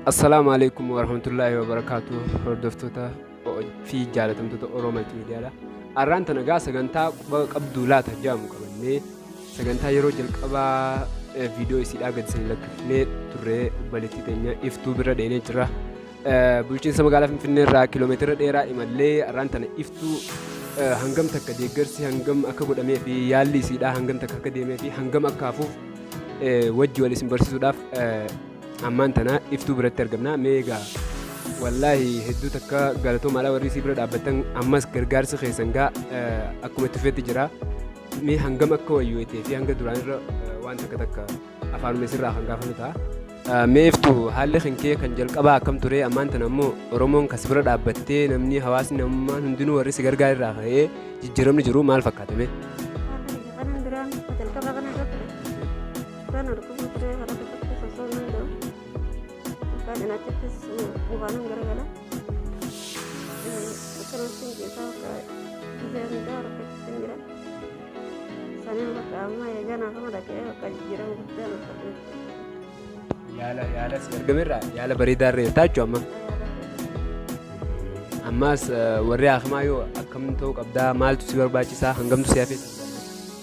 السلام عليكم ورحمة الله وبركاته. هردفتوتا في جالة تمتوتا أوروما تيديالا أرانتا نجا سجنتا قبضولات جام كبني سجنتا يروجل كبا فيديو يصير أجد سنلك نت ترى بلتي تانية إفتو برا دينه جرا بلشين سما قال في النرا كيلومتر ديرا إمالي أرانتا إفتو هنگم تكدي جرسي هنگم أكبر أمي في يالي سيدا هنگم تكدي أمي في هنگم أكافو وجه والاسم برسي سوداف أمان تنا إفتو برتر قبنا ميجا والله هدو تكا قالتو مالا وريسي برد أبتن أمس غرغار سخيسنغا أكو متفيت جرا مي هنگم أكو يويتي في هنگا دوران را وان تكا أفعال مسير هنگا فنوتا مي إفتو حالي خنكي كنجل قبا كم توري أمان تنا مو رومون كسبرد أبتي نمني حواس نمما هندونو وريسي غرغار را خيه جرم نجرو مال فكاتي مي أنا تحس مغانم قرقلة أكرم سنجي ساوكا إذا مدار كتسنجرا سنين بقى أما يجانا خمدا كيه بقى جيران قدام يالا سيرجمرة يالا بريدار تاجو أماس وري أخما يو أكمل توك أبدا مال تسير باجي سا هنگم تسيافي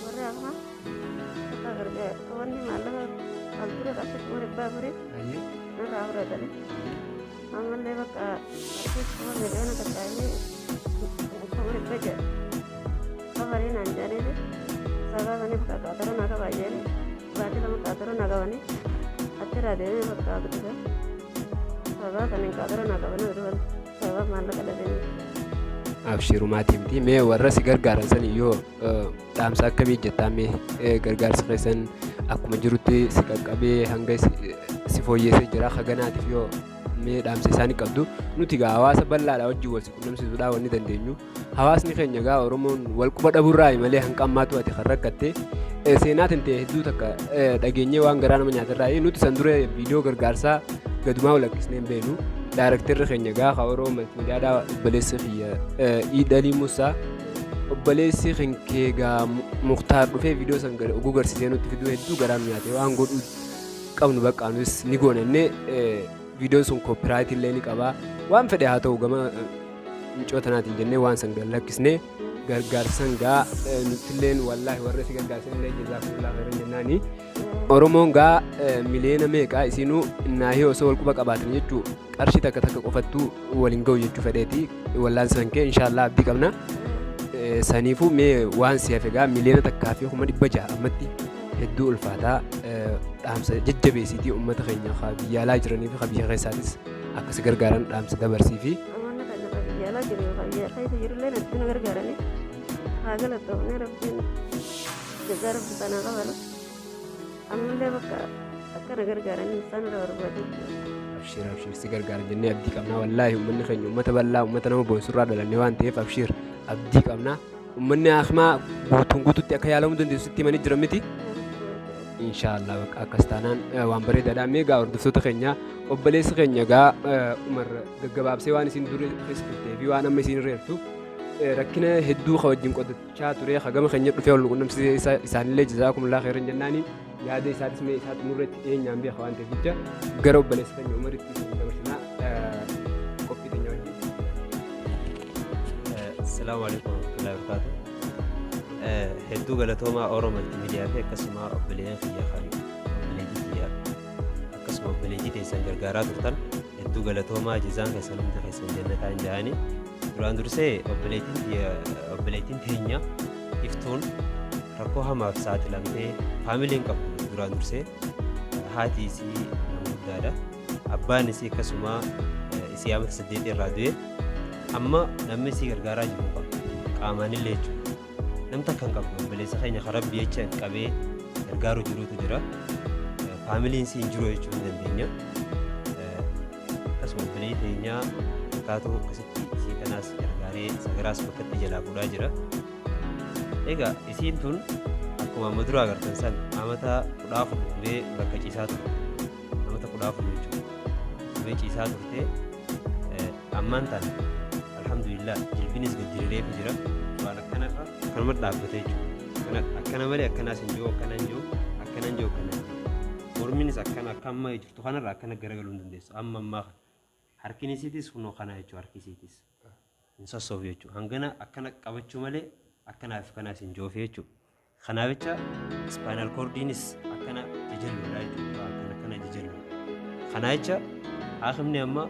وري أخما أكرم كواني مالك ألبورة أشوف وري بابوري نرى أورا دلي أمال لي بقى أشوف وري أنا كتاعي وري بجا كوارين أنجاني لي سبا بقى كاترو ناكا باجاني بعد لما كاترو ناكا بني أترى ديني بقى كاترو سبا كنين كاترو ناكا بني ودوان سبا مالك لديني أبشروا ما تيمتي مي ورسي غرغار سني يو دامسا كمي جتامي غرغار سخيسن أكو مجروتي سكاكابي هنگاي سيفويه سجرا خغناتي يو مي دامسي ساني قدو نوتي غاواسا بلالا وجي وسي كنم سيدا وني دندنيو حواسني خنيا غا اورمون والقبا دبوراي ملي هنقاماتو اتي خركتي سينات انت هدو تك دغيني وان غران منيات راي نوتي سندوري فيديو غرغارسا غدما ولكسنين بينو دايركتور خنيا غا خاورو ملتي دا بليس خيا ايدالي موسى بليس خنكي غا مختار في فيديو سنغر اوغور سينو فيديو هدو غران منيات وان غود قبل بقى نس نيغونني فيديو سون كوبرايت اللي قبا وان فدي هاتو غما نچوتنات جنني وان سنغ لكسني غرغار سنغا نتلين والله ورسي غرغار سن لي جزاكم الله خير جناني اورمونغا ملينا ميقا اسينو ناهي وسول قبا قباتن يچو قرشي تك تك قفتو ولينغو يچو فديتي والله سنكه ان شاء الله ابدي قبنا سنيفو مي وان سيفغا ملينا تكافي هم دبجا امتي هدو الفاتا دامس ججبي سيتي امه خينيا خابيا لا جرني في خبيه خيساتس اكس غرغارن دامس دبرسي في امانه كان خبيا لا جري خبيا خيس يرلين ادن غرغارني هاغلتو نربين جزارب بنا قبل امن لي بقى اكن غرغارني سن روربدي ابشر سيغرغار جني ابدي كمنا والله من خينيا امه تبلا امه نمو بوسرا دلني وان تيف ابشر ابدي كمنا امني اخما غوتو تكيالو مدن ستي من جرمتي إن شاء الله أكستانان وامبري دادا ميجا وردفتو تخنيا وبليس خنيا جا عمر دجباب سواني سندوري خسكتي في وانا مسين ريرتو ركنا هدو خوجين قد شاتوري خجم خنيا في أول قلنا مسي إسان الله جزاكم الله خيرا جناني يا دي سادس مي سات مرت إيه نعم بيا خوان تفيجا جرب بليس خنيا عمر تيجي دمشنا كوفي تنيوي السلام عليكم ورحمة الله وبركاته هدو غلطوما أورو ملتيميديا في كسمة أبليين خيا خالي أبليجي كسمة أبليجي تيسان غرغارات ورطان هدو غلطوما جزان كسلم تخيسان جنة عندهاني duraan dursee obboleettiin teenya iftuun rakkoo hamaaf saaxilamtee faamiliin qabdu duraan dursee haati isii nama guddaadha abbaan isii akkasuma isii amata 8 irraa du'e amma namni isii gargaaraa jiru qaba qaamaanillee jechuudha namta kan qabdu obboleessa keenya karabbi jecha qabee gargaaru jirutu jira faamiliin isii hin jiru jechuu hin dandeenya akkasuma obboleettii teenya kaatoo akkasitti isii kanaas gargaaree sagaraas bakkatti jalaa fuudhaa jira egaa isiin tun akkuma amma dura agartan san amata 14 turee bakka ciisaa turte amata 14 jechuudha turee ciisaa turte ammaan tana alhamdulillah jilbinis gajjiree fi jira waan akkanarra kanuma dhaabbatee jechuudha akkana malee akkanaas hin jiru akkanan jiru akkanan jiru akkanan morminis akkana kamma jirtu kanarraa akkana garagaluu hin dandeessu amma ammaa harkinisiitis kunoo kana jechuudha harkisiitis hin sossoofu jechuudha hangana akkana qabachuu malee akkanaaf kanaas hin joofe jechuudha kanaaf jecha spinal cordiinis akkana jijjiirudha jechuudha akkana jijjiirudha kana jecha haakimni amma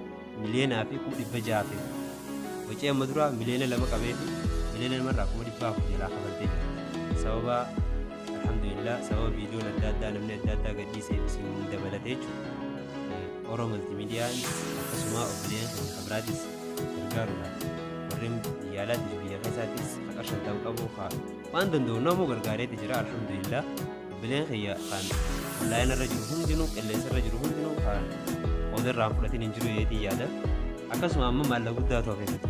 miliyoonaa fi 600 wajjii amma dura miliyoona 2 qabee fi miliyoona 2 irraa 200 jalaa kafalte sababa alhamdulillah sababa viidiyoon adda addaa namni adda addaa gadhiisee isin dabalatee jechuudha Oromoo multiimiidiyaan akkasuma obboleen kan kabiraatis gargaarudha warreen biyya alaatti biyya keessaattis haqarshan ta'uu qabu waan danda'u namuu gargaareetti jira alhamdulillah obboleen kiyya kan onlaayinii irra jiru hundinuu qilleensa irra jiru hundinuu kan odirraan fudhatiin hin jiru yeetii yaada akkasuma amma maallaqa guddaa ta'uu keessatti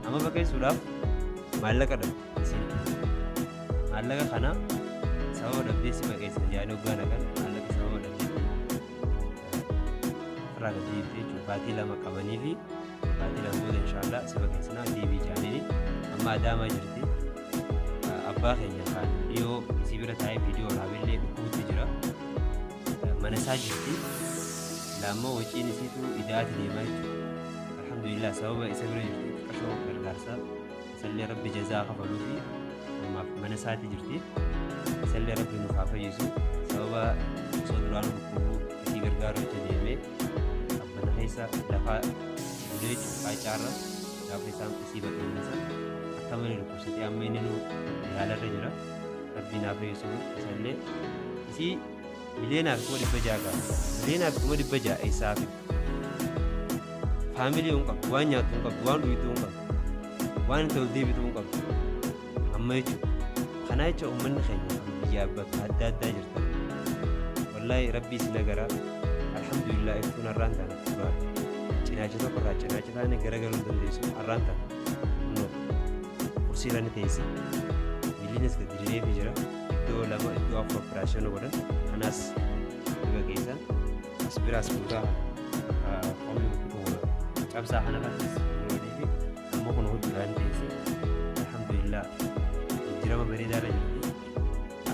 amma fakkeessuudhaaf maallaqa dhabde maallaqa kana sababa dhabdee si maqeessa jaanii hoggaana kan maallaqa sababa dhabdee irraa gadhiifte jechuudha baatii 2 qabanii fi baatii 2 booda inshaallah si maqeessinaa deebii jaanii amma adaamaa jirti abbaa keenya kan dhiyoo isii bira taa'ee viidiyoo raabillee dhukkubutti jira mana isaa jirti lamma waciin isiitu idaati deemaa jechuudha alhamdulillah sababa isa bira jirti qashoo gargaarsaa isallee rabbi jazaa kafaluu fi ammaaf mana isaati jirti isallee rabbi nuuf haa fayyisu sababa osoo duraan dhukkubuu isii gargaaruu itti deemee abbana keessa lafaa bulee jechuudha qaacaarra gaafa isaan isii baqeenyasa akka malee dhukkubsatee amma inni nu yaalarra jira rabbi naaf fayyisu isallee isii miliyoonaaf 600 qaba miliyoonaaf 600 isaaf faamilii hin qabdu waan nyaattu hin qabdu waan dhugitu hin qabdu waan itti ol deebitu hin qabdu amma jechuudha kana jecha uummanni keenya biyya bakka adda addaa jirtan wallaahi rabbii isin agaraa alhamdulillah iftuun har'aan taana duraa cinaacha tokko irraa cinaacha taane garagaluu dandeessu har'aan taana kursiirra ni teessi miliinis gadi diriireefi jira iddoo 2 iddoo 4 operaashinii godhan kanaas dhiba geessan as biraas fuutaa qoomii cabsaa kana irrattis yeroo fi amma kun hodhuudhaan teessi alhamdulillah jirama bareedaarra jirti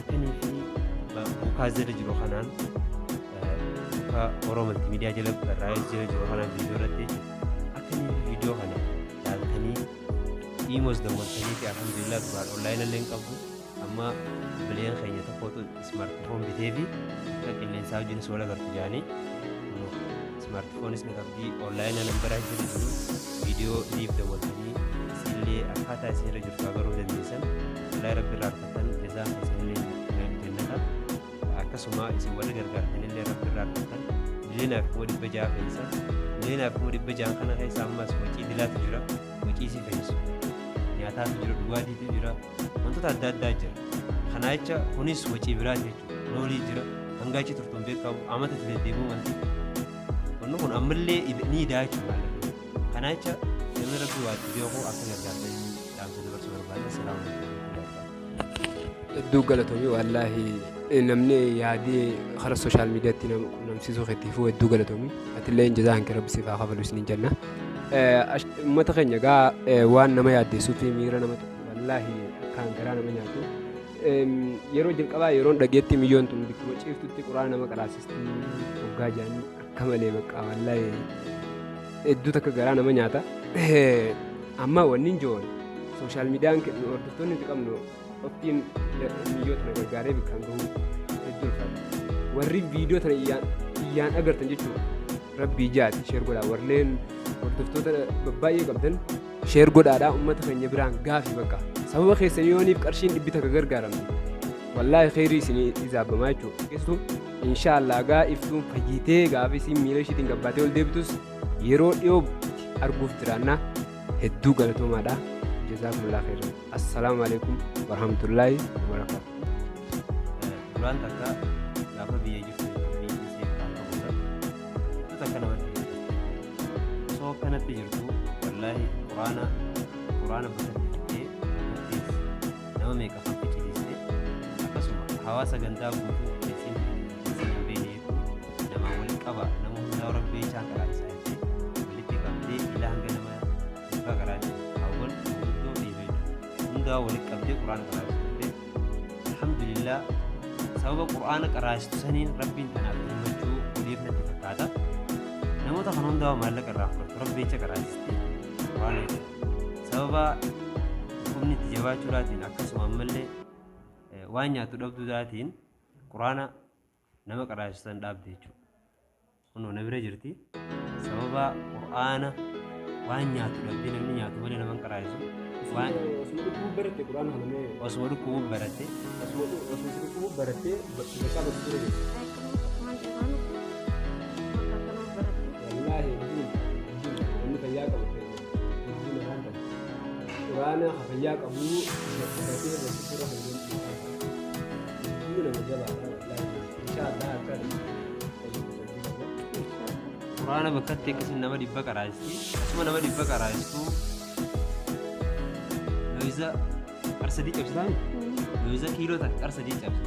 akkanii fi buukaa jala jiru kanaan buukaa Oromoo multiimiidiyaa jala barraa'ee jala jiru kanaan viidiyoo irratti akkanii viidiyoo kana ilaaltanii iimoos daawwattanii fi alhamdulillah duraan onlaayinii illee hin qabdu amma bileen keenya tokkotu smartfoon bitee fi akka qilleensaa wajjinis wal agartu jaanii smartfoonis ni qabdi onlaayinii nambaraa jala jiru viidiyoo liif daawwattanii isinillee akkaataa isin irra jirtu agaruu dandeessan wallahi rabbi irraa argattan jazaan isinillee jannata akkasuma isin wal gargaartanillee rabbi irraa argattan miliyoonaaf 600 keessa miliyoonaaf 600 kana keessa ammas wacii dilaatu jira wacii si fayyisu nyaataatu jira dhugaatiitu jira wantoota adda addaa jira kana jecha kunis wacii biraati jechuudha noolii jira hangaachi turtuun beekamu amata itti deddeebi'uu wanti wanni kun ammallee ni idaa jechuudha kana jecha namni rabbi waatti beeku akka gargaartanii dhaamsa dabarsuu barbaada salaamu hedduu galatoomii wallaahi namni yaadee karaa sooshaal miidiyaatti namsiisuu keetiifuu hedduu galatoomii atillee jazaa hanqi rabbi siif haa kafalu isiniin jenna uummata keenya gaa waan nama yaaddeessuu fi miira nama tokko wallaahi akkaan garaa nama nyaatu yeroo jalqabaa yeroon dhageetti miyyoon tun bikkuma ciiftutti quraana nama qaraasistii waggaa jaanii akka malee baqqaa wallaahi hedduu takka garaa nama nyaata amma wanni hin joon sooshaal miidiyaan hordoftoonni nuti qabnu oftiin miyyoota na gargaaree bikkaan gahuu hedduu ulfaata warri viidiyoo tana iyyaan agartan jechuudha rabbii jaati sheer godhaa warreen hordoftoota babbaay'ee qabdan sheer godhaadhaa uummata keenya biraan gaafii bakka sababa keessan yooniif qarshiin dhibbi takka gargaaramne wallaahi kheyrii isinii izaabbamaa jechuudha keessumaa inshaallah gaa iftuun fayyitee gaafa isiin miila ishiitiin gabbaatee ol deebitus yeroo dhiyoo arguuf jiraannaa hedduu galatoomaadha jazaakumullaa khairan assalaamu alaikum warahmatullaahi wabarakaatu duraan takka gaafa biyya jirtu biyyi isee kan qabudha hedduu takka namatti osoo kanatti jirtu wallaahi quraana bakka jirtee nama meeqa fakkisiiste akkasuma hawaasa gandaa guutuu isin beeku nama wal qaba nama hundaa rabbii isaan karaa isaa walitti qabdee ila hanga nama dhibba garaati hawwan hundaa walitti qabdee quraana karaa isaa alhamdulillah sababa qur'aana qaraastu saniin rabbiin tanaaf gammachuu oliif natti fakkaata namoota kan hundaa maallaqa irraa fudhatu rabbicha qaraasisti qur'aana sababa humni itti jabaachuudhaatiin akkasuma ammallee waan nyaatu dhabduudhaatiin qur'aana nama qaraasisan dhaabde jechuudha kunoo na bira jirti sababa qur'aana waan nyaatu dhabdee namni nyaatu malee naman qaraasisu waan osuma dhukkuu baratte qur'aana hanamee osuma dhukkuu baratte bakka basura jechuudha wallaahi inni fayyaa qabu qur'aana fayyaa qabu baratee basura fayyadu nama jabaadha wallaahi inshaallah akka qur'aana bakkatti akkasiin nama dhibba qaraasisti asuma nama dhibba qaraasistu loiza qarsadii cabsitaani loiza kiiloo takka qarsadii cabsu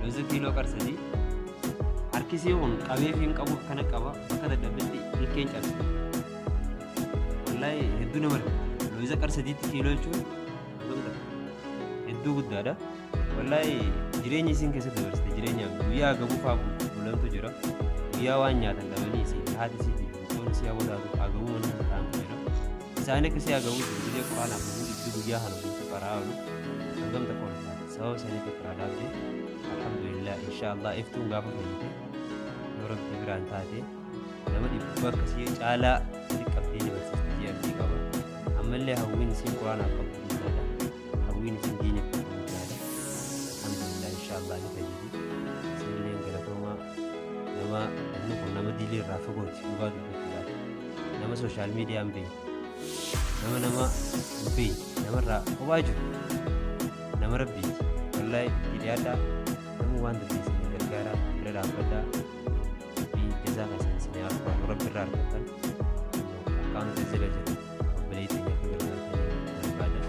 loiza kiiloo qarsadii harkisii kun qabee fi hin qabu akkana qaba bakka dadhabdetti ilkeen cabsu wallaahi hedduu nama rakkata loiza qarsadiitti kiiloo jechuun hedduu guddaadha wallaahi jireenya isiin keessatti dabarsite jireenya guyyaa gabuufaa bulantu jira guyyaa waan nyaatan dhabanii isiin haati isiitii toon isii hawwataatu agabuu mana ta'antu jira isaan akkasii agabuu jiru biyya quraanaaf namni ibsi guyyaa kana guutuu qaraa oolu hangamta qoolfaata sababa saniitti firaa dhaabde alhamdulillah inshaallah iftuun gaafa fayyite yoo rabbii biraan taate nama dhibba akkasii caalaa xiqqabdee ni barsiiste jedhamtii qaba ammallee hawwiin isiin quraanaaf qabdu guddaadha hawwiin isiin diiniif qabdu guddaadha alhamdulillah inshaallah ni fayyiti isinillee galatoomaa nama namni kun nama diilee irraa fagooti dhugaa dubbachuudhaaf nama sooshaal miidiyaan beeku nama beeku namarraa kophaa jiru nama rabbiiti wallaahi hidhaadhaa nama waan dandeessan gargaaraa bira dhaabbadhaa fi jazaa keessan isin argamu rabbi irraa argattan akkaan tajaajila jedhu obboleettii akka gargaartanii barbaada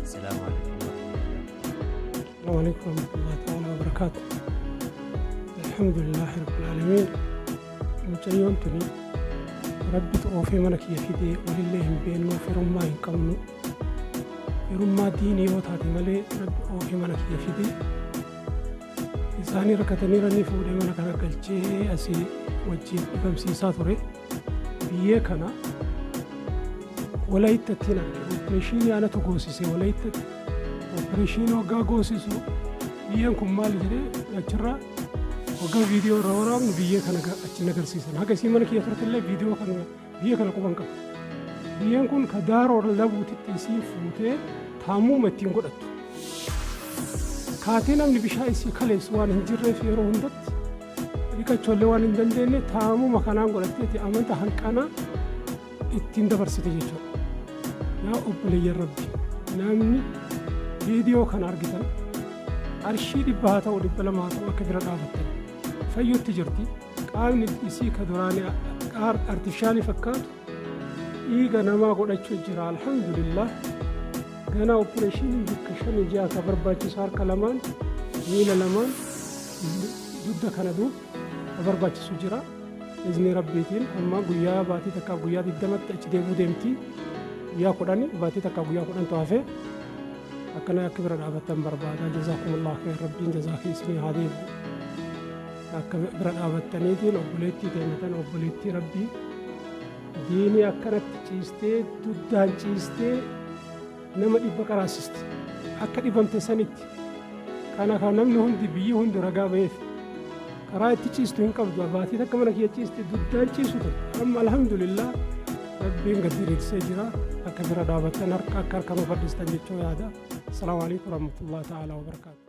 assalaamu alaikum warahmatullahi ta'ala wabarakaatu alhamdulillahi rabbil aalamiin mucayyoon tuni rabbi oofee mana kiyya fidee walillee hin beennuu firummaa hin qabnu firummaa diinii yoo taate malee rabbi oofee mana kiyya fidee isaanii rakkataniiranii fuudhee mana kana galchee asii wajjin dhibamsiisaa ture biyyee kana walayittattiin arge opereeshinii anatu goosise walayittatti opereeshinii waggaa goosisu biyyeen kun maal jedhee achirraa waggaa viidiyoo irraa waraabnu biyyee kana achi agarsiisan haga isii mana kiyya turtillee viidiyoo kana biyyee kana quban qaba biyyeen kun ka daaroo labuutitti isii fuutee taammuma ittiin godhattu kaatee namni bishaan isii kaleessu waan hin jirreef yeroo hundatti dhiqachoollee waan hin dandeenye taamuma kanaan godhatteeti amanta hanqanaa ittiin dabarsite jechuudha yaa obboleeyyan rabbi namni viidiyoo kana argitan arshii 100 haa ta'u 200 haa ta'u akka bira dhaabattan fayyutti jirti qaamni isii ka duraanii artifishaalii fakkaatu dhiiga namaa godhachuu jira alhamdulillah gana opereeshinii bakka 5-6 ka barbaachisu harka lamaan miila lamaan dugda kana ka barbaachisu jira izni rabbiitiin amma guyyaa baatii takka guyyaa 20tti achi deebuu deemti guyyaa 10 baatii takka guyyaa 10 to'afe akkana akka bira dhaabattan barbaada jazaakumullahu khayr rabbiin jazaa keessanii haa deebi'u akka bira dhaabattaniitiin obboleettii teennatan obboleettii rabbii diinii akkanatti ciistee duddaan ciistee nama dhibba qaraasisti akka dhibamte sanitti kana kan namni hundi biyyi hundi ragaa ba'eef karaa itti ciistu hin qabdu baatii takka mana kiyya ciiste duddaan ciisu ture amma alhamdulillah rabbiin gad diriirsee jira akka bira dhaabattan harka akka harkama fadhiistan jechuu yaada assalaamu alaikum warahmatullahi ta'ala wabarakaatu